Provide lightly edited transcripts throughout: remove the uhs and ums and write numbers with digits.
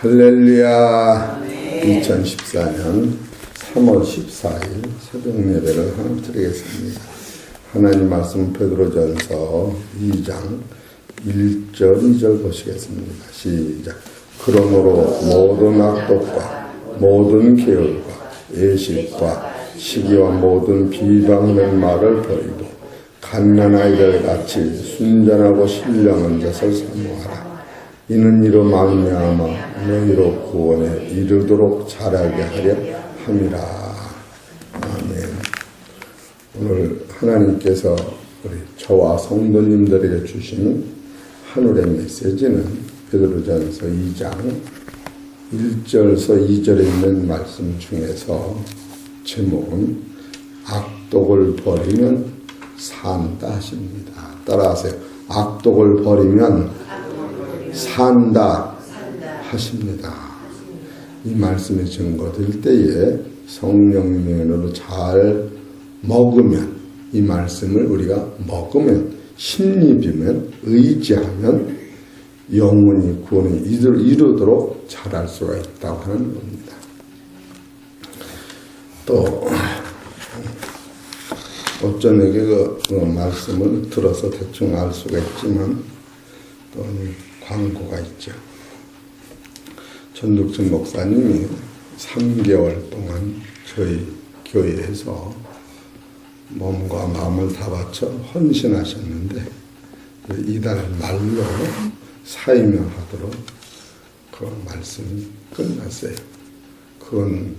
할렐루야. 2014년 3월 14일 새벽 예배를 하나 드리겠습니다. 하나님 말씀 베드로전서 2장 1절 2절 보시겠습니다. 시작. 그러므로 모든 악독과 모든 계율과 애식과 시기와 모든 비방하는 말을 버리고 갓난 아이들 같이 순전하고 신령한 것을 사모하라. 이는 이로 말미암아 너희로 구원에 이르도록 자라게 하려 함이라. 아멘. 오늘 하나님께서 우리 저와 성도님들에게 주시는 하늘의 메시지는 베드로전서 2장 1절서 2절에 있는 말씀 중에서 제목은 악독을 버리면 산다 하십니다. 따라하세요. 악독을 버리면 산다 하십니다. 이 말씀이 증거될 때에 성령의 은혜로 잘 먹으면, 이 말씀을 우리가 먹으면, 신입이면, 의지하면 영원히 구원에 이르도록 잘할 수가 있다고 하는 겁니다. 또 어쩌에게 그 말씀을 들어서 대충 알 수가 있지만 또 광고가 있죠. 전득천 목사님이 3개월 동안 저희 교회에서 몸과 마음을 다 바쳐 헌신하셨는데 이달 말로 사임하도록 그 말씀이 끝났어요. 그건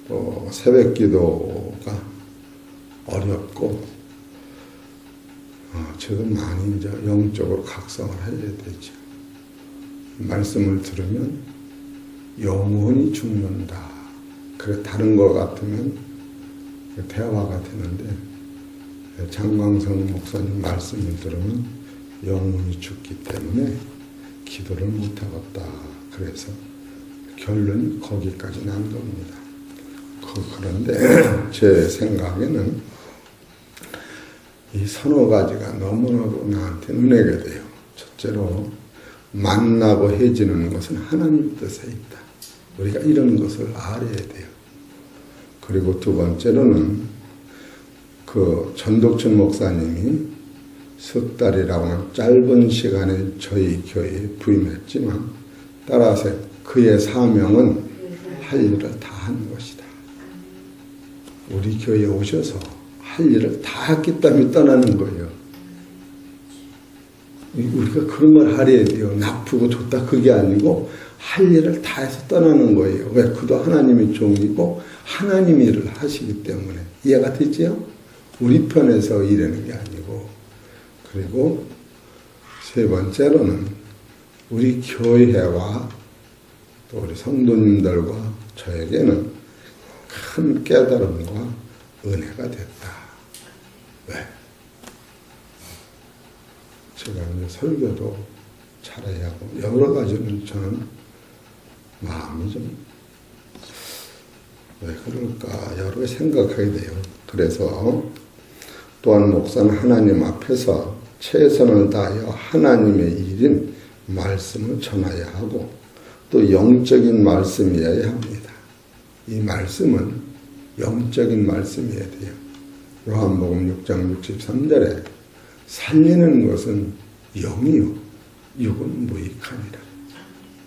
또 새벽 기도가 어렵고 저도 많이 이제 영적으로 각성을 해야 되죠. 말씀을 들으면 영원히 죽는다. 그래 다른 것 같으면 대화가 되는데 장광성 목사님 말씀을 들으면 영원히 죽기 때문에 기도를 못하겠다. 그래서 결론이 거기까지 난 겁니다. 그런데 제 생각에는 이 서너 가지가 너무나도 나한테 은혜가 돼요. 첫째로 만나고 해지는 것은 하나님 뜻에 있다. 우리가 이런 것을 알아야 돼요. 그리고 두 번째로는 그 전덕춘 목사님이 석 달이라고 하는 짧은 시간에 저희 교회에 부임했지만 따라서 그의 사명은 할 일을 다 한 것이다. 우리 교회에 오셔서 할 일을 다 했기 때문에 떠나는 거예요. 우리가 그런 걸 하려야 돼요. 나쁘고 좋다 그게 아니고 할 일을 다 해서 떠나는 거예요. 왜? 그도 하나님의 종이고 하나님이 일을 하시기 때문에. 이해가 되죠? 우리 편에서 일하는 게 아니고. 그리고 세 번째로는 우리 교회와 또 우리 성도님들과 저에게는 큰 깨달음과 은혜가 됐다. 왜? 제가 이제 설교도 잘해야 하고 여러 가지는 저는 마음이 좀 왜 그럴까 여러 개 생각하게 돼요. 그래서 또한 목사는 하나님 앞에서 최선을 다하여 하나님의 일인 말씀을 전해야 하고 또 영적인 말씀이어야 합니다. 이 말씀은 영적인 말씀이어야 돼요. 요한복음 6장 63절에 살리는 것은 영이요 육은 무익하니라.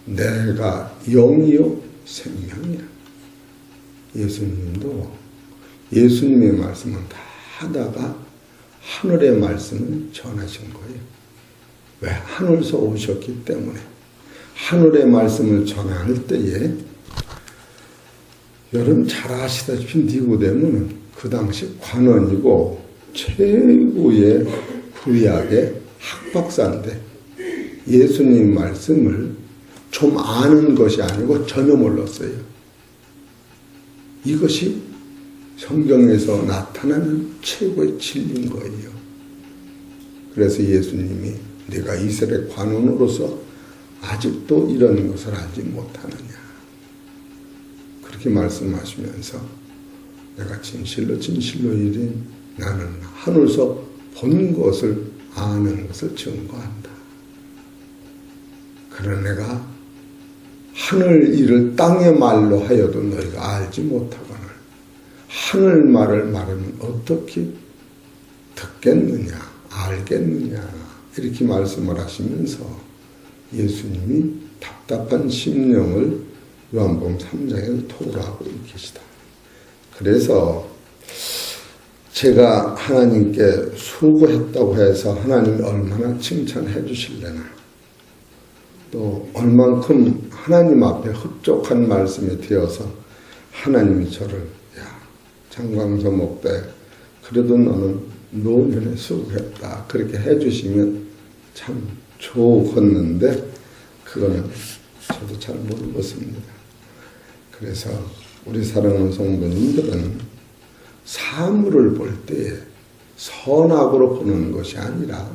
내가 영이요 생명이라. 예수님도 예수님의 말씀은 다 하다가 하늘의 말씀을 전하신 거예요. 왜? 하늘에서 오셨기 때문에. 하늘의 말씀을 전할 때에 여러분 잘 아시다시피 니고데모는 그 당시 관원이고 최고의 구약의 학박사인데 예수님 말씀을 좀 아는 것이 아니고 전혀 몰랐어요. 이것이 성경에서 나타나는 최고의 진리인 거예요. 그래서 예수님이 내가 이스라엘 관원으로서 아직도 이런 것을 알지 못하느냐. 그렇게 말씀하시면서 내가 진실로 진실로 이르니 나는 하늘에서 본 것을 아는 것을 증거한다. 그런 내가 하늘 일을 땅의 말로 하여도 너희가 알지 못하거늘 하늘 말을 말하면 어떻게 듣겠느냐 알겠느냐 이렇게 말씀을 하시면서 예수님이 답답한 심령을 요한복음 3장에서 토로하고 계시다. 그래서 제가 하나님께 수고했다고 해서 하나님이 얼마나 칭찬해 주실래나 또 얼만큼 하나님 앞에 흡족한 말씀이 되어서 하나님이 저를 야 장광서 목대 그래도 너는 노년에 수고했다 그렇게 해주시면 참 좋겠는데 그거는 저도 잘 모르겠습니다. 그래서 우리 사랑하는 성도님들은 사물을 볼 때 선악으로 보는 것이 아니라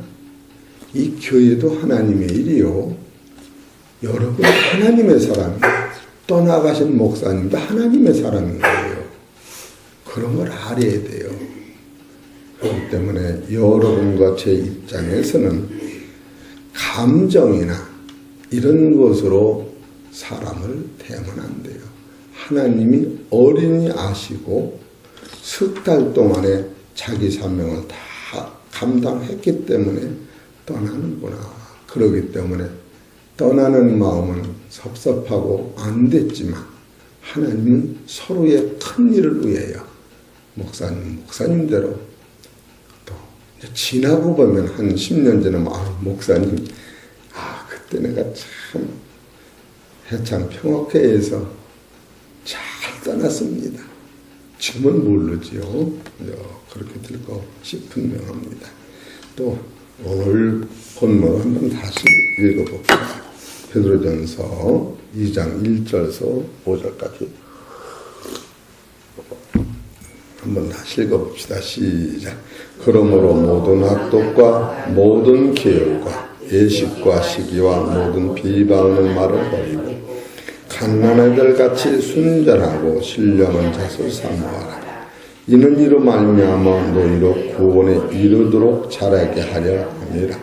이 교회도 하나님의 일이요 여러분 하나님의 사람이에요. 떠나가신 목사님도 하나님의 사람인 거예요. 그런 걸 알아야 돼요. 그렇기 때문에 여러분과 제 입장에서는 감정이나 이런 것으로 사람을 대하면 안 돼요. 하나님이 어린이 아시고 석 달 동안에 자기 사명을 다 감당했기 때문에 떠나는구나. 그러기 때문에 떠나는 마음은 섭섭하고 안 됐지만 하나님은 서로의 큰 일을 위하여 목사님대로 또 지나고 보면 한 10년 전에 목사님 그때 내가 참 해창 평화회에서 잘 떠났습니다. 지금은 모르지요. 그렇게 들고 싶은 명합니다. 또 오늘 본문 한번 다시 읽어봅시다. 베드로전서 2장 1절에서 5절까지 한번 다시 읽어봅시다. 시작. 그러므로 모든 악독과 모든 계율과 예식과 시기와 모든 비방하는 말을 버리고 갓난아이들 같이 순전하고 신령한 자를 사모하라. 이는 이로 말미암아 너희로 구원에 이르도록 자라게 하려 함이라.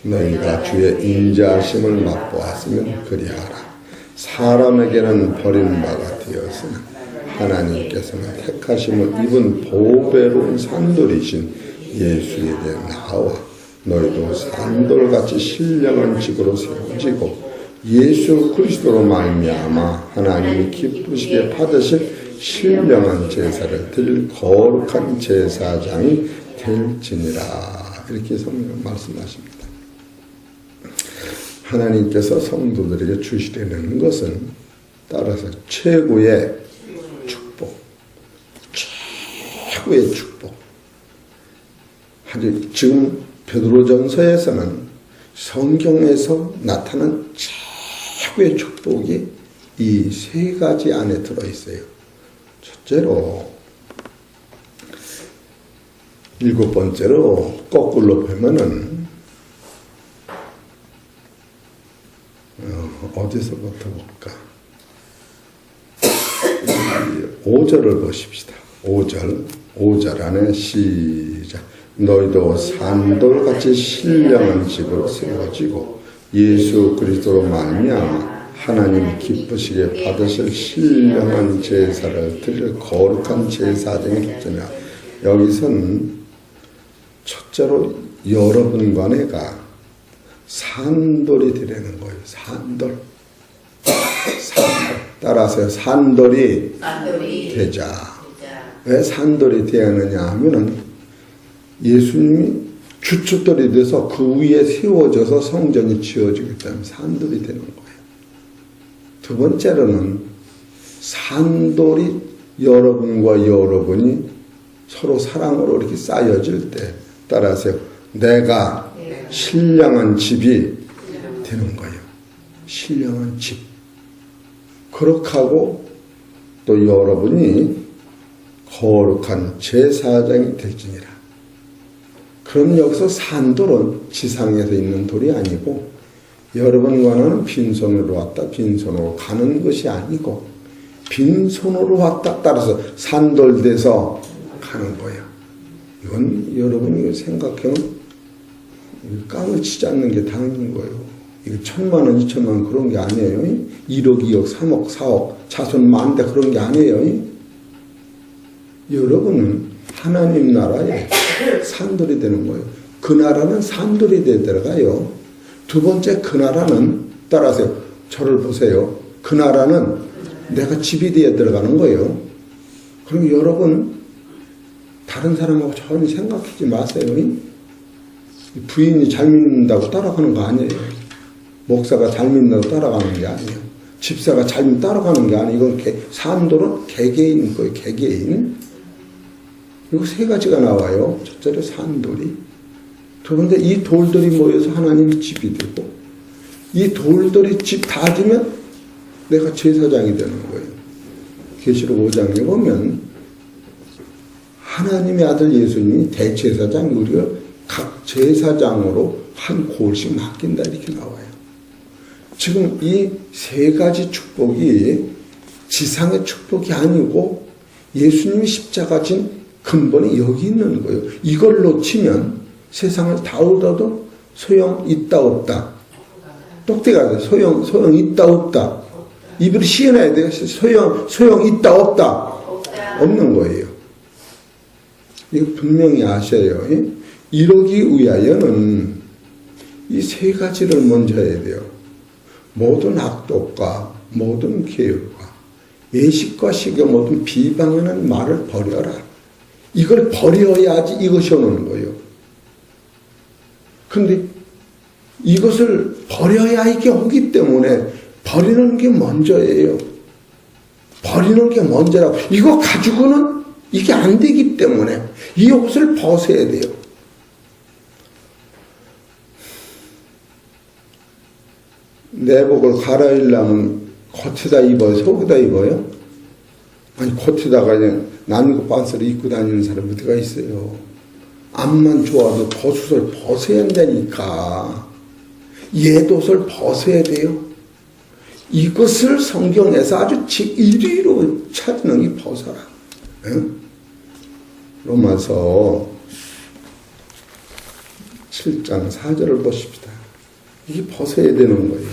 너희가 주의 인자하심을 맛보았으면 그리하라. 사람에게는 버림바가 되었으나 하나님께서는 택하심을 입은 보배로운 산돌이신 예수에게 나와 너희도 산돌같이 신령한 집으로 세워지고 예수 그리스도로 말미암아 하나님이 기쁘시게 받으실 신령한 제사를 드릴 거룩한 제사장이 될지니라. 이렇게 성경 말씀하십니다. 하나님께서 성도들에게 주시려는 것은 따라서 최고의 축복, 최고의 축복. 지금 베드로전서에서는 성경에서 나타난 최고의 축복이 이 세 가지 안에 들어있어요. 첫째로 7번째로 거꾸로 보면은 어디서부터 볼까? 5절을 보십시다. 5절 안에 시작. 너희도 산돌같이 신령한 집으로 세워지고 예수 그리스도로 말미암아 하나님이 기쁘시게 받으실 신령한 제사를 드릴 거룩한 제사장이 됐으나 여기서는 첫째로 여러분과 내가 산돌이 되라는 거예요. 산돌. 따라서 산돌이 되자. 왜 산돌이 되었느냐 하면은 예수님이 주춧돌이 돼서 그 위에 세워져서 성전이 지어지기 때문에 산돌이 되는 거예요. 두 번째로는 산돌이 여러분과 여러분이 서로 사랑으로 이렇게 쌓여질 때 따라서 내가 신령한 집이 되는 거예요. 신령한 집. 그렇게 하고 또 여러분이 거룩한 제사장이 될지니라. 그럼 여기서 산돌은 지상에서 있는 돌이 아니고 여러분과는 빈손으로 왔다 빈손으로 가는 것이 아니고 빈손으로 왔다 따라서 산돌돼서 가는 거예요. 이건 여러분이 생각해는 까무치지 않는 게 당연한 거예요. 이거 1,000만 원, 2,000만 원 그런 게 아니에요. 1억, 2억, 3억, 4억, 자손 많은데 그런 게 아니에요. 여러분은 하나님 나라에 산돌이 되는 거예요. 그 나라는 산돌이 돼 들어가요. 두 번째, 그 나라는, 따라하세요. 저를 보세요. 그 나라는 내가 집이 되어 들어가는 거예요. 그럼 여러분, 다른 사람하고 전혀 생각하지 마세요. 부인이 잘 믿는다고 따라가는 거 아니에요. 목사가 잘 믿는다고 따라가는 게 아니에요. 집사가 잘 따라가는 게 아니에요. 이건 산돌은 개개인 거예요. 개개인. 이거 세 가지가 나와요. 첫째로 산돌이. 두 번째, 이 돌들이 모여서 하나님 집이 되고, 이 돌들이 집 다 지면 내가 제사장이 되는 거예요. 계시록 5장에 보면 하나님의 아들 예수님이 대제사장, 우리가 각 제사장으로 한 골씩 맡긴다 이렇게 나와요. 지금 이 세 가지 축복이 지상의 축복이 아니고 예수님이 십자가 진 근본이 여기 있는 거예요. 이걸 놓치면 세상을 다 얻어도 소용 있다 없다. 똑띠가 돼. 소용 있다 없다. 입으로 시인해야 돼요. 소용 있다 없다. 없는 거예요. 이거 분명히 아셔요. 이러기 위하여는 이 세 가지를 먼저 해야 돼요. 모든 악독과 모든 계율과 예식과 식욕 모든 비방하는 말을 버려라. 이걸 버려야지 이것이 오는 거예요. 근데 이것을 버려야 이게 오기 때문에 버리는 게 먼저예요. 버리는 게 먼저라고. 이거 가지고는 이게 안 되기 때문에 이 옷을 벗어야 돼요. 내복을 갈아입으려면 겉에다 입어요? 속에다 입어요? 아니 겉에다가 그냥 난구 반스를 입고 다니는 사람 어디가 있어요? 앞만 좋아도 겉옷을 벗어야 한다니까. 옛옷을 벗어야 돼요. 이것을 성경에서 아주 1위로 찾는 게 벗어라. 응? 로마서 7장 4절을 보십시다. 이게 벗어야 되는 거예요.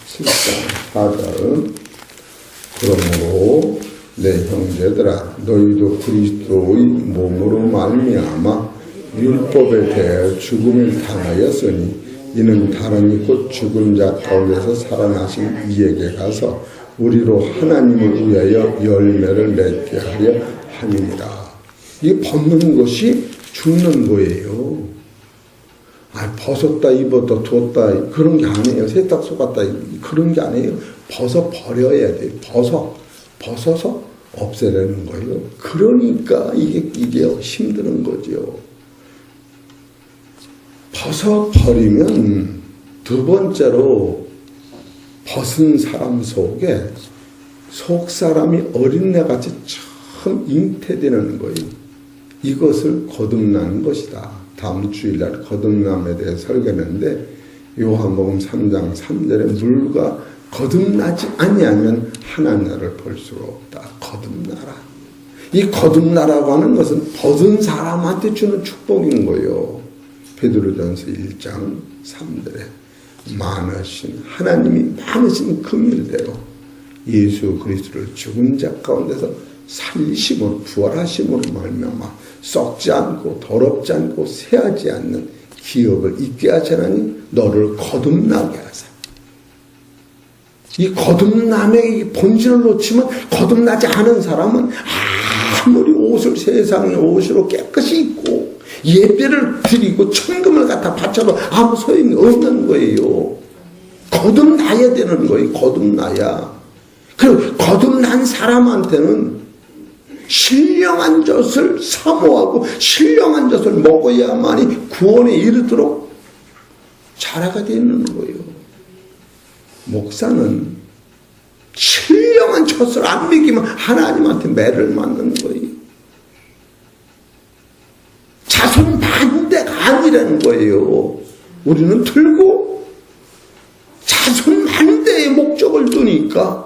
7장 4절. 그러므로 내 형제들아, 너희도 그리스도의 몸으로 말미암아 율법에 대하여 죽음을 당하였으니 이는 다름이 곧 죽은 자 가운데서 살아나신 이에게 가서 우리로 하나님을 위하여 열매를 맺게 하려 함이니라. 이 벗는 것이 죽는 거예요. 벗었다 입었다 뒀다 그런 게 아니에요. 세탁소 갔다 그런 게 아니에요. 버려야 돼요. 벗어서 없애려는 거예요. 그러니까 이게 힘드는 거죠. 벗어버리면 두 번째로 벗은 사람 속에 속 사람이 어린애같이 참 잉태되는 거예요. 이것을 거듭나는 것이다. 다음 주일날 거듭남에 대해 설교했는데 요한복음 3장 3절에 물과 거듭나지 아니하면 하나님 나라를 볼 수가 없다. 거듭나라. 이 거듭나라고 하는 것은 벗은 사람한테 주는 축복인 거예요. 베드로전서 1장 3절에 하나님이 많으신 긍휼대로 예수 그리스도를 죽은 자 가운데서 살리심으로 부활하심으로 말미암아 썩지 않고 더럽지 않고 새하지 않는 기업을 있게 하시나니 너를 거듭나게 하사. 이 거듭남의 본질을 놓치면 거듭나지 않은 사람은 아무리 옷을 세상의 옷으로 깨끗이 입고 예배를 드리고 천금을 갖다 바쳐도 아무 소용이 없는 거예요. 거듭나야 되는 거예요. 거듭나야. 그리고 거듭난 사람한테는 신령한 젖을 사모하고 신령한 젖을 먹어야만이 구원에 이르도록 자라가 되는 거예요. 목사는 신령한 젖을 안 먹이면 하나님한테 매를 맞는 거예요. 자손 반대가 아니라는 거예요. 우리는 들고 자손 반대의 목적을 두니까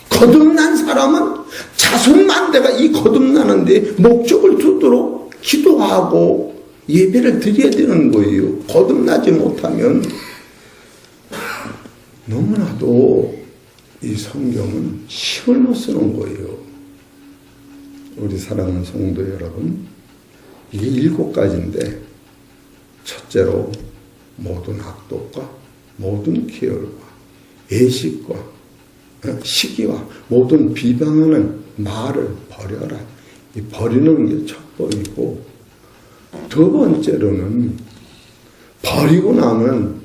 거듭난 사람은 자손 만대가 이 거듭나는데 목적을 두도록 기도하고 예배를 드려야 되는 거예요. 거듭나지 못하면. 너무나도 이 성경은 시험을 쓰는 거예요. 우리 사랑하는 성도 여러분, 이게 7가지인데 첫째로 모든 악독과 모든 계열과 애식과 시기와 모든 비방하는 말을 버려라. 이 버리는 게 첫번이고, 두 번째로는 버리고 나면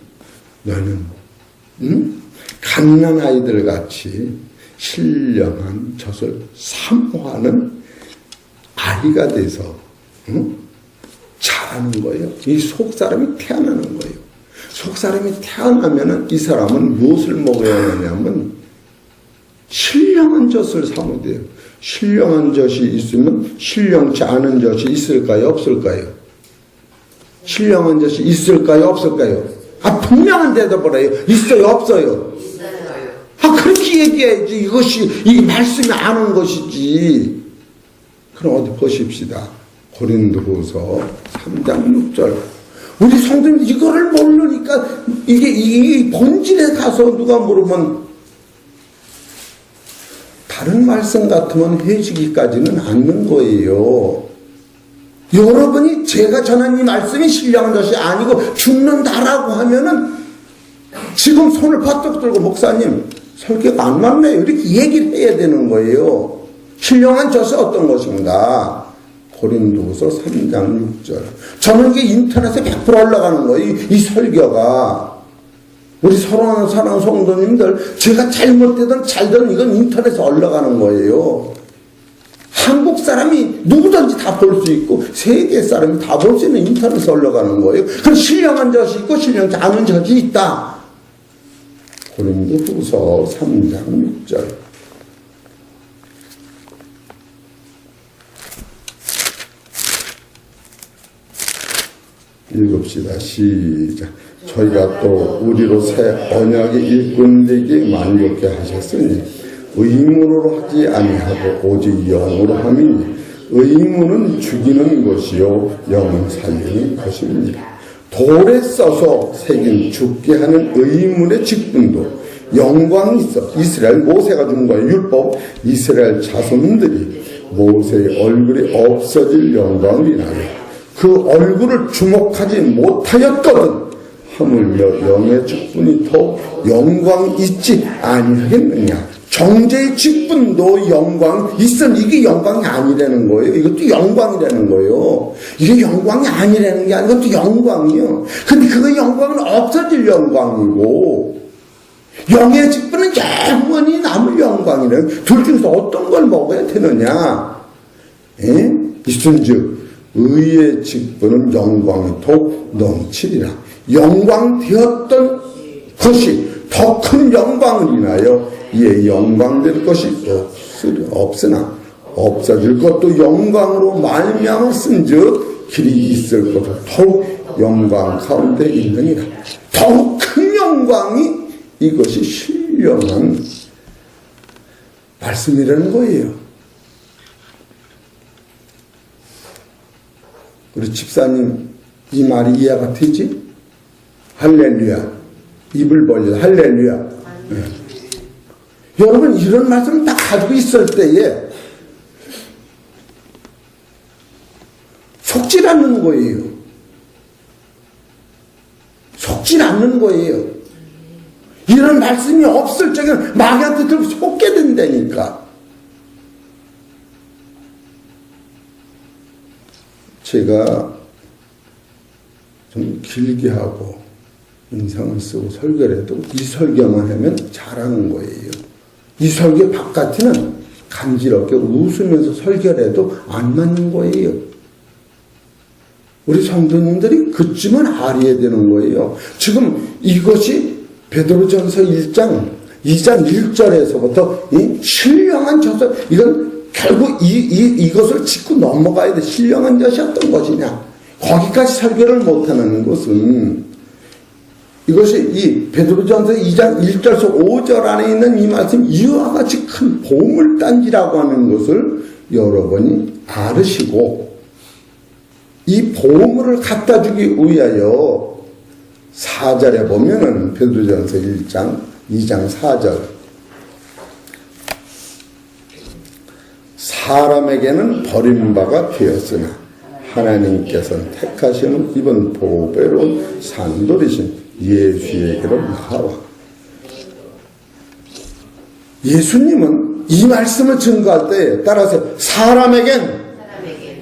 너는 갓난 아이들 같이 신령한 젖을 사모하는 아이가 돼서 자라는 거예요. 이 속사람이 태어나는 거예요. 속사람이 태어나면은 이 사람은 무엇을 먹어야 하냐면 신령한 젖을 사모야 돼요. 신령한 젖이 있으면 신령치 않은 젖이 있을까요? 없을까요? 신령한 젖이 있을까요? 없을까요? 분명한 대답을 해요. 있어요? 없어요? 있어요. 그렇게 얘기해야지. 이 말씀이 아는 것이지. 그럼 어디 보십시다. 고린도후서 3장 6절. 우리 성도님들 이거를 모르니까 이게 본질에 가서 누가 물으면 다른 말씀 같으면 해지기까지는 않는 거예요. 여러분이 제가 전한 이 말씀이 신령한 것이 아니고 죽는다라고 하면은 지금 손을 바짝 들고 목사님 설교가 안 맞네요. 이렇게 얘기를 해야 되는 거예요. 신령한 젖이 어떤 것인가? 고린도후서 3장 6절. 저는 이게 인터넷에 100% 올라가는 거예요. 이 설교가. 우리 사랑하는 성도님들, 제가 잘못되든 잘되든 이건 인터넷에 올라가는 거예요. 한국 사람이 누구든지 다 볼 수 있고 세계 사람이 다 볼 수 있는 인터넷에 올라가는 거예요. 그럼 신령한 젖이 있고 신령치 않은 젖이 있다. 고린도후서 3장 6절. 읽읍시다. 시작. 저희가 또 우리로 새 언약의 일꾼되게 만족해 하셨으니 의무로 하지 아니하고 오직 영으로 함이니 의무는 죽이는 것이요 영은 살리는 것입니다. 돌에 써서 새긴 죽게 하는 의문의 직분도 영광이 있어. 이스라엘 모세가 준 거예요. 율법. 이스라엘 자손들이 모세의 얼굴이 없어질 영광을 인하여 그 얼굴을 주목하지 못하였거든 하물며 영의 직분이 더 영광이 있지 아니하겠느냐. 정제의 직분도 영광이 있으면 이게 영광이 아니라는 거예요. 이것도 영광이라는 거예요. 이게 영광이 아니라는 게 아니고 이것도 영광이요. 근데 그 영광은 없어질 영광이고 영의 직분은 영원히 남을 영광이래요. 둘 중에서 어떤 걸 먹어야 되느냐. 있은즉 의의 직분은 영광이 더 넘치리라. 영광되었던 것이 더 큰 영광을 인하여 이에 영광될 것이 없으나 없어질 것도 영광으로 말미암았은즉 길이 있을 것도 더욱 영광 가운데 있느니라. 더욱 큰 영광이 이것이 신령한 말씀이라는 거예요. 우리 집사님 이 말이 이해가 되지? 할렐루야. 입을 벌려 할렐루야. 네. 여러분 이런 말씀 딱 가지고 있을 때에 속질 않는 거예요. 속질 않는 거예요. 이런 말씀이 없을 적에는 마귀한테 들고 속게 된다니까. 제가 좀 길게 하고 인상을 쓰고 설교를 해도 이 설교만 하면 잘하는 거예요. 이 설교 바깥에는 간지럽게 웃으면서 설교를 해도 안 맞는 거예요. 우리 성도님들이 그쯤은 알아야 되는 거예요. 지금 이것이 베드로전서 1장 2장 1절에서부터 이 신령한 젖을 이건 결국 이것을 짚고 넘어가야 돼. 신령한 젖이 어떤 것이냐. 거기까지 설교를 못하는 것은 이것이 이 베드로전서 2장 1절에서 5절 안에 있는 이 말씀 이와 같이 큰 보물단지라고 하는 것을 여러분이 알으시고 이 보물을 갖다 주기 위하여 4절에 보면은 베드로전서 1장 2장 4절 사람에게는 버림바가 되었으나 하나님께서는 택하시는 이번 보배로운 산돌이신 예수에게로 나와. 예수님은 이 말씀을 증거할 때 따라서 사람에겐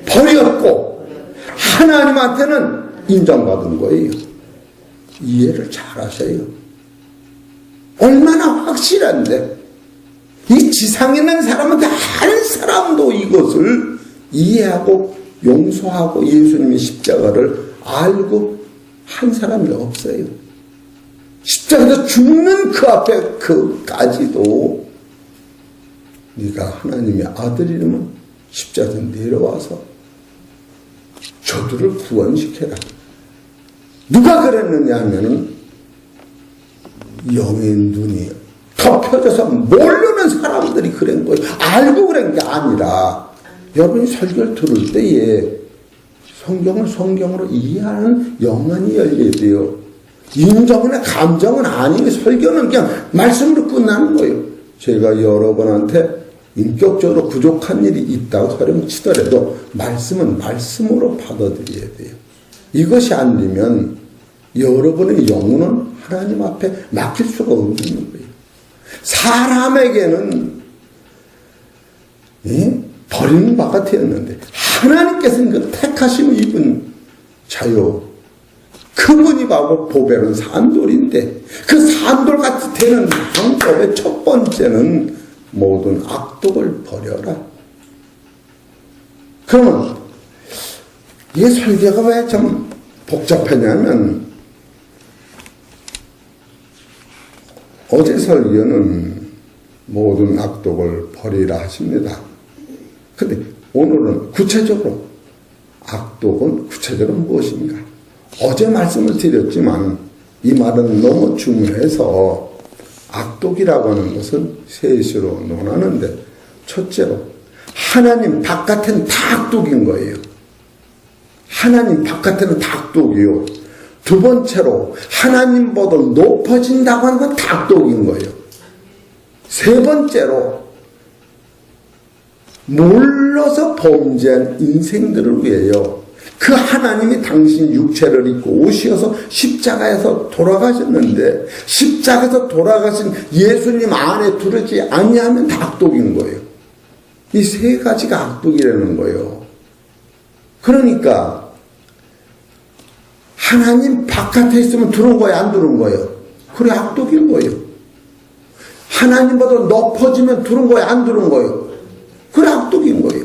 버렸고 하나님한테는 인정받은 거예요. 이해를 잘 하셔요. 얼마나 확실한데 이 지상에 있는 사람한테 한 사람도 이것을 이해하고 용서하고 예수님의 십자가를 알고 한 사람이 없어요. 십자가에서 죽는 그 앞에 그까지도 네가 하나님의 아들이라면 십자가에서 내려와서 저들을 구원시켜라. 누가 그랬느냐 하면은 영의 눈이 덮여져서 모르는 사람들이 그런 거예요. 알고 그런 게 아니라 여러분이 설교를 들을 때에 성경을 성경으로 이해하는 영안이 열려야 돼요. 인정이나 감정은 아니에요. 설교는 그냥 말씀으로 끝나는 거예요. 제가 여러분한테 인격적으로 부족한 일이 있다고 가령 치더라도 말씀은 말씀으로 받아들여야 돼요. 이것이 안 되면 여러분의 영혼은 하나님 앞에 맡길 수가 없는 거예요. 사람에게는 버리는 바가 되었는데 하나님께서는 그 택하심을 입은 자요. 그분이 바로 보배로운 산돌인데 그 산돌같이 되는 방법의 첫 번째는 모든 악독을 버려라. 그러면 이 설교가 왜 좀 복잡하냐면 어제 설교는 모든 악독을 버리라 하십니다. 근데 오늘은 구체적으로 악독은 구체적으로 무엇인가? 어제 말씀을 드렸지만 이 말은 너무 중요해서 악독이라고 하는 것은 셋으로 논하는데 첫째로 하나님 바깥에는 다 악독인 거예요. 하나님 바깥에는 다 악독이요. 두 번째로 하나님보다 높아진다고 하는 건 다 악독인 거예요. 세 번째로 몰라서 범죄한 인생들을 위하여 그 하나님이 당신 육체를 입고 오셔서 십자가에서 돌아가셨는데 십자가에서 돌아가신 예수님 안에 두르지 아니하면 다 악독인 거예요. 이 세 가지가 악독이라는 거예요. 그러니까 하나님 바깥에 있으면 들어온 거예요, 안 들어온 거예요? 그래 악독인 거예요. 하나님보다 높아지면 들어온 거예요, 안 들어온 거예요? 그래 악독인 거예요.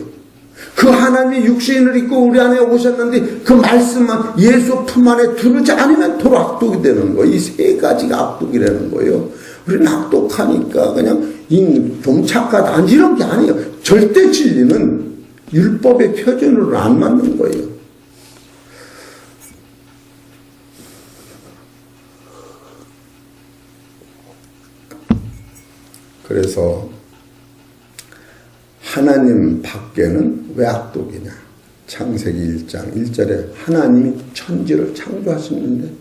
그 하나님이 육신을 입고 우리 안에 오셨는데 그 말씀만 예수 품 안에 두르지 않으면 도로 악독이 되는 거예요. 이 세 가지가 악독이라는 거예요. 우리는 악독하니까 그냥 좀 착하다 이런 게 아니에요. 절대 진리는 율법의 표준으로 안 맞는 거예요. 그래서 하나님 밖에는 왜 악독이냐? 창세기 1장 1절에 하나님이 천지를 창조하셨는데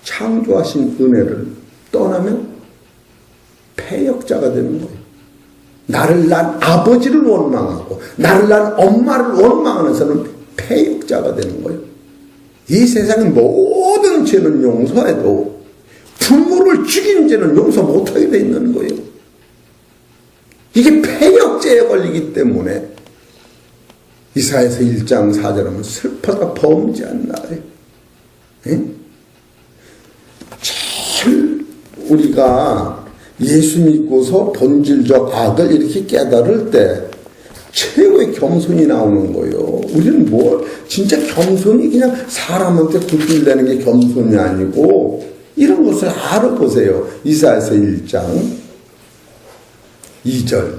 창조하신 은혜를 떠나면 패역자가 되는 거예요. 나를 난 아버지를 원망하고 나를 난 엄마를 원망하는 사람은 패역자가 되는 거예요. 이 세상의 모든 죄는 용서해도 부모를 죽인 죄는 용서 못하게 돼 있는 거예요. 이게 패역죄에 걸리기 때문에 이사야서 1장 4절 하면 슬퍼서 범죄한 날에 제일 우리가 예수 믿고서 본질적 악을 이렇게 깨달을 때 최고의 겸손이 나오는 거예요. 우리는 진짜 겸손이 그냥 사람한테 굿들내는 게 겸손이 아니고 이런 것을 알아보세요. 이사야서 1장 2절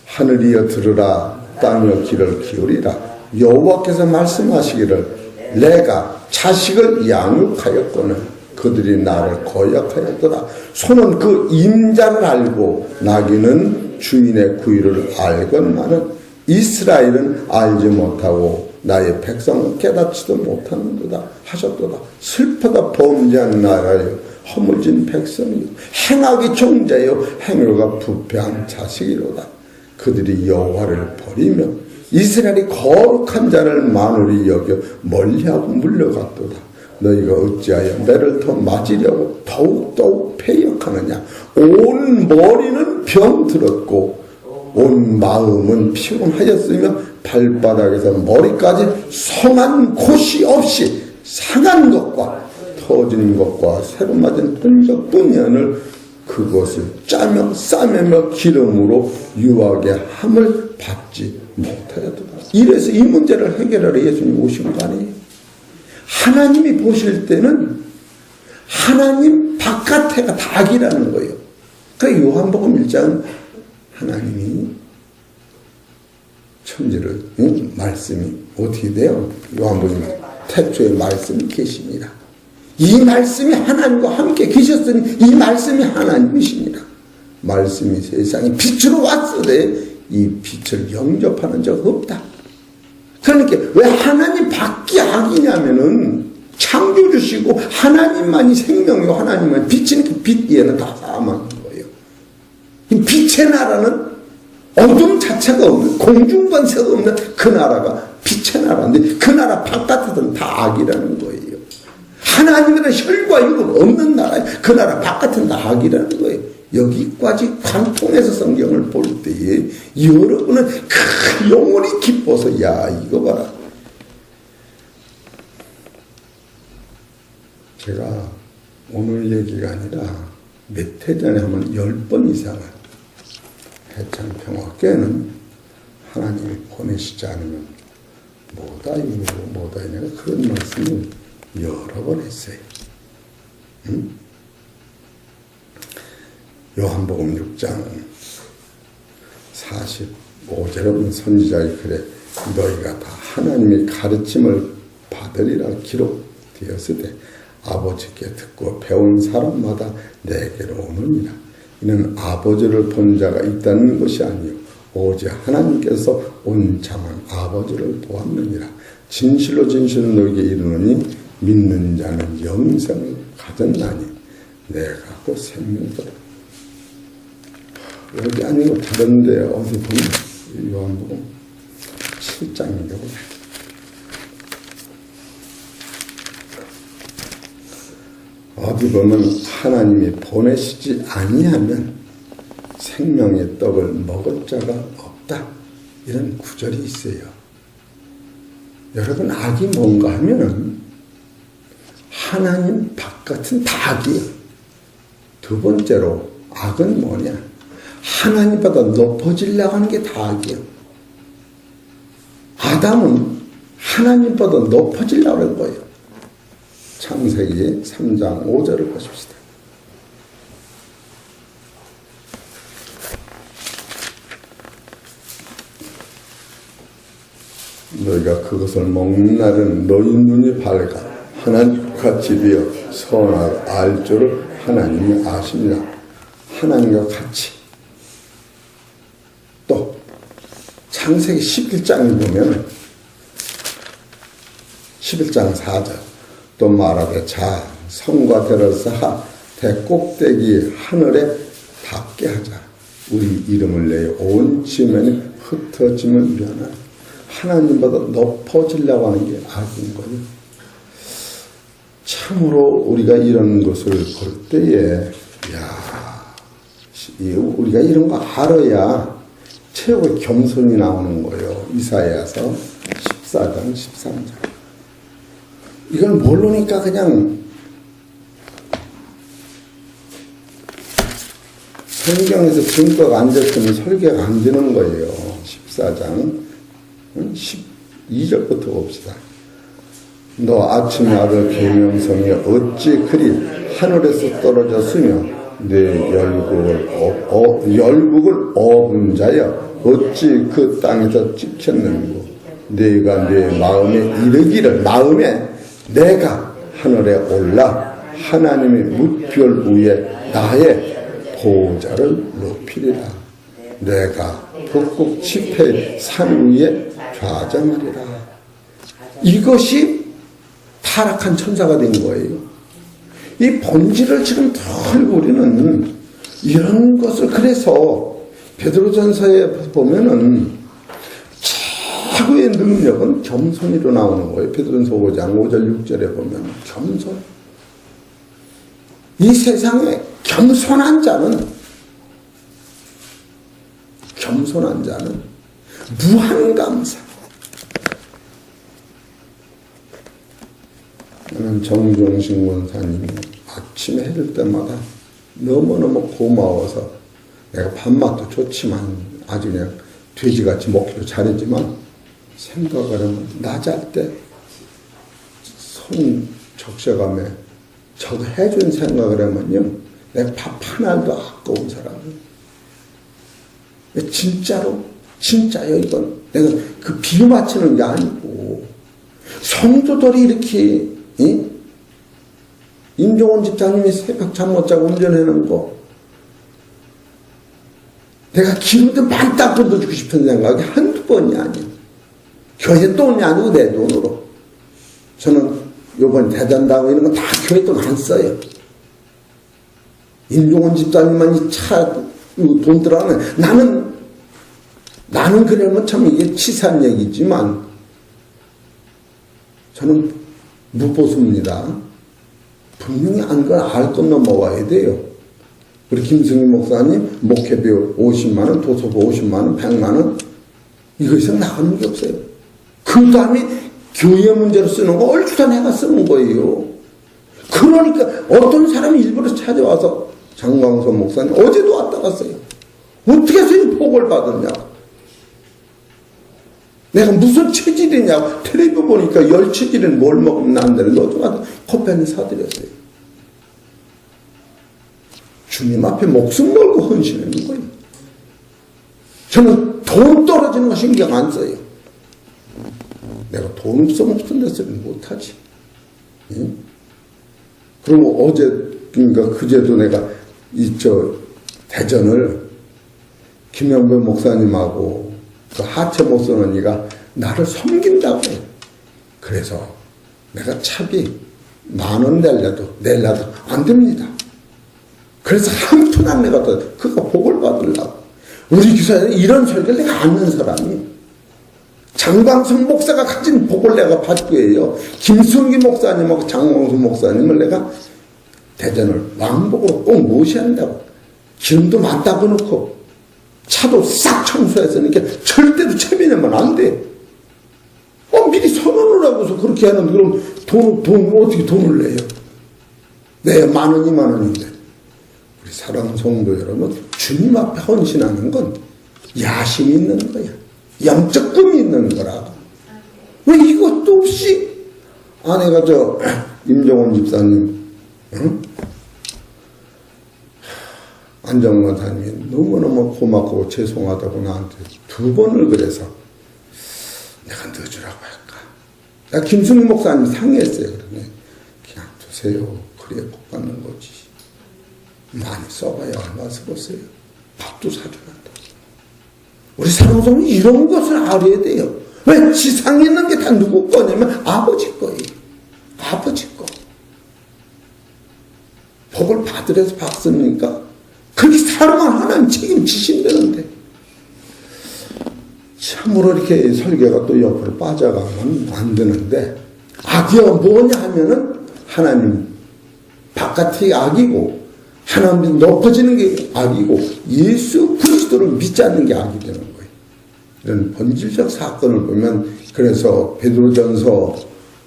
하늘이여 들으라 땅이여 귀를 기울이라 여호와께서 말씀하시기를 내가 자식을 양육하였거늘 그들이 나를 거역하였더라. 소는 그 임자를 알고 나귀는 주인의 구유를 알건만은 이스라엘은 알지 못하고 나의 백성은 깨닫지도 못하는도다 하셨도다. 슬퍼다 범죄한 나라여 허물진 백성이요 행악의 종자여 행위가 부패한 자식이로다. 그들이 여호와를 버리며 이스라엘이 거룩한 자를 만홀히 여겨 멀리하고 물러갔도다. 너희가 어찌하여 매를 더 맞으려고 더욱 패역하느냐. 온 머리는 병들었고 온 마음은 피곤하였으며 발바닥에서 머리까지 성한 곳이 없이 상한 것과 터진 것과 새로 맞은 흔적뿐이오늘 그것을 짜며 싸매며 기름으로 유하게 함을 받지 못하였도다. 이래서 이 문제를 해결하러 예수님이 오신 거 아니에요. 하나님이 보실 때는 하나님 바깥에가 다 악이라는 거예요. 그 요한복음 1장 하나님이 천지를 말씀이 어떻게 돼요? 요한복음 태초에 말씀이 계십니다. 이 말씀이 하나님과 함께 계셨으니 이 말씀이 하나님이십니다. 말씀이 세상에 빛으로 왔으되 이 빛을 영접하는 적 없다. 그러니까 왜 하나님 밖이 악이냐면은 창조주시고 하나님만이 생명이고 하나님만이 빛이니까 빛 위에는 다 사망한 거예요. 이 빛의 나라는 어둠 자체가 없는 공중번세가 없는 그 나라가 빛의 나라인데 그 나라 바깥에서는 다 악이라는 거예요. 하나님이라는 혈과 육은 없는 나라에 그 나라 바깥은 다 악이라는 거예요. 여기까지 관통해서 성경을 볼 때에 여러분은 그 영혼이 기뻐서 야 이거 봐라. 제가 오늘 얘기가 아니라 몇 해 전에 하면 10번 이상을 해창평화교회는 하나님이 보내시지 않으면 뭐다 이거 뭐다 내가 그런 말씀을 여러 번 했어요. 응? 요한복음 6장 45절에 보면 선지자의 글에 너희가 다 하나님의 가르침을 받으리라 기록되었으되 아버지께 듣고 배운 사람마다 내게로 오느니라. 이는 아버지를 본 자가 있다는 것이 아니요 오직 하나님께서 온창한 아버지를 보았느니라. 진실로 너희에게 이르노니 믿는 자는 영생을 가졌나니 내가 곧 생명이다. 여기 아니고 다른데 어디 보면 요한복음 7장인데 어디 보면 하나님이 보내시지 아니하면 생명의 떡을 먹을 자가 없다 이런 구절이 있어요. 여러분 악이 뭔가 하면은 하나님 바깥은 다 악이에요. 두 번째로 악은 뭐냐? 하나님보다 높아지려고 하는 게 다 악이에요. 아담은 하나님보다 높아지려고 하는 거예요. 창세기 3장 5절을 보십시다. 너희가 그것을 먹는 날은 너희 눈이 밝아 하나님같이 되어 선악을 알 줄을 하나님이 아십니다. 하나님과 같이. 또 창세기 11장을 보면 11장 4절 또 말하되 자 성과 ter을 쌓아 대꼭대기 하늘에 닿게 하자. 우리 이름을 내어 온 지면에 흩어짐을 위하나. 하나님보다 높아지려고 하는 게 악인 거예요. 참으로 우리가 이런 것을 볼 때에 우리가 이런 거 알아야 최고의 겸손이 나오는 거예요. 이사야서 14장 13절. 이걸 모르니까 그냥 성경에서 증거가 안 됐으면 설계가 안 되는 거예요. 14장 12절부터 봅시다. 너 아침의 아들 계명성이 어찌 그리 하늘에서 떨어졌으며 내 열국을 업은 자여 어찌 그 땅에서 찍혔는고. 내가 내 마음에 이르기를 마음에 내가 하늘에 올라 하나님의 무별 위에 나의 보좌를 높이리라. 내가 북극 지폐 산 위에 좌정하리라. 이것이 타락한 천사가 된 거예요. 이 본질을 지금 털고 우리는 이런 것을, 그래서 베드로전서에 보면은 최고의 능력은 겸손이로 나오는 거예요. 베드로전서 5장 5절 6절에 보면 겸손. 이 세상에 겸손한 자는 무한 감사. 나는 정종식 원사님이 아침에 해줄 때마다 너무너무 고마워서, 내가 밥맛도 좋지만 아주 그냥 돼지같이 먹기도 잘했지만, 생각을 하면 낮잘 때 손 적셔가며 저거 해준 생각을 하면요, 내가 밥 하나도 아까운 사람이에요. 진짜요. 이건 내가 그 비유 맞추는 게 아니고, 성도들이 이렇게 임종원 집사님이 새벽 잠 못 자고 운전하는 거, 내가 기름도 만딱 걷어주고 싶은 생각이 한두 번이 아니에요. 교회 돈이 아니고 내 돈으로. 저는 요번 대전다고 이런 거 다 교회 돈 안 써요. 임종원 집사님만 이 차 돈 들어가면 나는 그러면 참 이게 치사한 얘기지만 저는 무보수입니다. 분명히 알 건 넘어와야 돼요. 우리 김승희 목사님 목회비 50만원, 도서부 50만원, 100만원, 이거 이상 나가는 게 없어요. 그 다음에 교회 문제로 쓰는 거 얼추다 내가 쓰는 거예요. 그러니까 어떤 사람이 일부러 찾아와서, 장광서 목사님 어제도 왔다 갔어요. 어떻게 해서 이 복을 받았냐고. 내가 무슨 체질이냐고. 텔레비 보니까 열 체질은 뭘 먹으면 안 되는데 어쩌고 커피 한 잔 사드렸어요. 주님 앞에 목숨 걸고 헌신하는 거예요. 저는 돈 떨어지는 거 신경 안 써요. 내가 돈 없으면 없던 데서는 못하지. 응? 그리고 어제, 그러니까 그제도 내가 대전을 김영배 목사님하고 그 하체 못 쓰는 언니가 나를 섬긴다고 해요. 그래서 내가 차비 10,000원 내려도 안 됩니다. 그래서 한 푼 안 내갔다. 그거 복을 받으려고. 우리 교사에는 이런 설교를 내가 아는 사람이, 장광성 목사가 가진 복을 내가 받고 해요. 김승기 목사님하고 장광성 목사님을 내가 대전을 왕복으로 꼭 모셔야 한다고. 기름도 많다고 놓고 차도 싹 청소했으니까 절대로 체면하면 안 돼. 미리 선언을 하고서 그렇게 하는데, 그럼 어떻게 돈을 내요? 내야 10,000원, 20,000원인데. 우리 사랑하는 성도 여러분, 주님 앞에 헌신하는 건 야심이 있는 거야. 영적 꿈이 있는 거라고. 왜 이것도 없이 아내가 임종원 집사님, 응? 안정원 사님이 너무너무 고맙고 죄송하다고 나한테 2번을 그래서 내가 넣어주라고 할까. 나 김승희 목사님 상의했어요. 그러면 그냥 두세요. 그래야 복 받는 거지. 많이 써봐야 얼마 쓰겠어요. 밥도 사줘간다. 우리 사랑성은 이런 것을 알아야 돼요. 왜? 지상에 있는 게 다 누구 거냐면 아버지 거예요. 아버지 거. 복을 받으려서 받습니까? 그렇게 살아만 하나님 책임지신다는데. 참으로 이렇게 설교가 또 옆으로 빠져가면 안 되는데, 악이요 뭐냐 하면은 하나님 바깥이 악이고 하나님 높아지는 게 악이고 예수 그리스도를 믿지 않는 게 악이 되는 거예요. 이런 본질적 사건을 보면, 그래서 베드로전서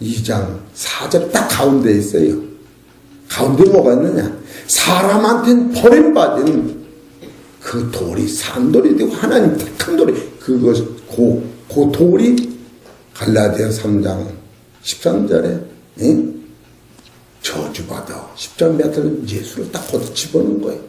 2장 4절 딱 가운데 있어요. 가운데 뭐가 있느냐? 사람한테는 버림받은 그 돌이 산돌이 되고 하나님 택한 돌이, 그것 그 돌이 갈라디아 3장 13절에 응? 저주받아 십자가에 예수를 딱 걷어 집어넣은 거예요.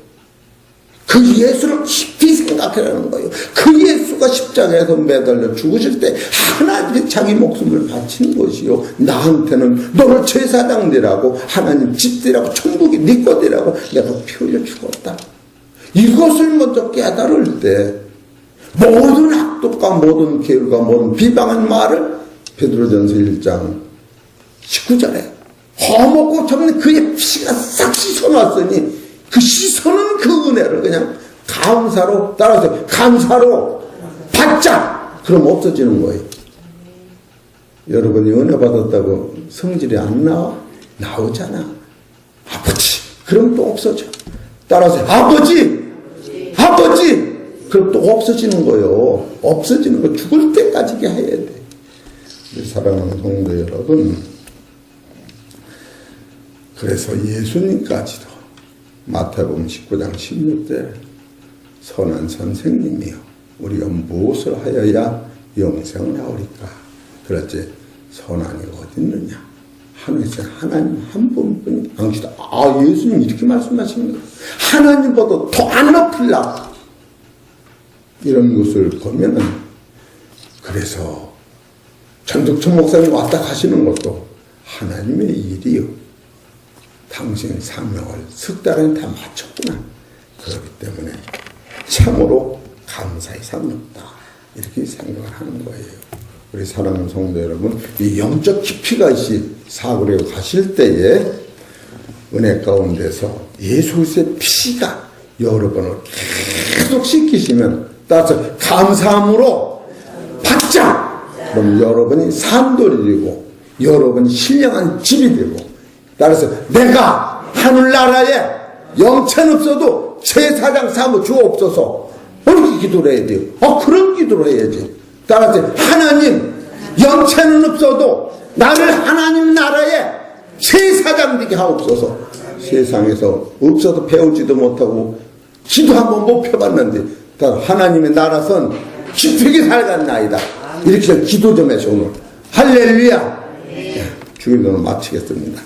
그 예수를 깊이 생각하라는 거예요. 그 예수가 십자가에서 매달려 죽으실 때 하나님께 자기 목숨을 바친 것이요, 나한테는 너를 제사장 되라고, 하나님 집 되라고, 천국이 네 거 되라고 내가 피 흘려 죽었다. 이것을 먼저 깨달을 때 모든 악독과 모든 게으르가 모든 비방한 말을 베드로전서 1장 19절에 허먹고 접는 그의 피가 싹 씻어놨으니 그 씻어놓은 그 은혜를 그냥 감사로 따라서 감사로 받자. 그럼 없어지는 거예요. 여러분이 은혜 받았다고 성질이 안 나와? 나오잖아. 아버지. 그럼 또 없어져. 따라서 아버지. 그럼 또 없어지는 거예요. 없어지는 거 죽을 때까지 해야 돼. 사랑하는 성도 여러분, 그래서 예수님까지도 마태복음 19장 16절 선한 선생님이요 우리가 무엇을 하여야 영생을 하오리까? 그렇지. 선한이 어디 있느냐? 하늘에서 하나님 한 분뿐이 당시다. 예수님 이렇게 말씀하시는 거예요. 하나님보다 더 안 높일라. 이런 것을 보면은, 그래서 전득천 목사님 왔다 가시는 것도 하나님의 일이요. 당신 사명을 석 달에 다 마쳤구나. 그렇기 때문에 참으로 감사의 삼는다. 이렇게 생각을 하는 거예요. 우리 사랑하는 성도 여러분, 이 영적 깊이가 사고에 가실 때에 은혜 가운데서 예수 그리스도의 피가 여러분을 계속 씻기시면 따라서 감사함으로 받자. 그럼 여러분이 산돌이 되고 여러분이 신령한 집이 되고, 따라서 내가 하늘나라에 영천 없어도 제사장 삼아 주옵소서. 이렇게 기도를 해야 돼요. 그런 기도를 해야지. 따라서 하나님 영천은 없어도 나를 하나님 나라에 제사장 되게 하옵소서. 세상에서 없어도 배우지도 못하고 기도 한번 못 펴봤는데 하나님의 나라선 기쁘게 살겠나이다. 이렇게 기도 좀 해서 오늘 할렐루야. 주기도는 마치겠습니다.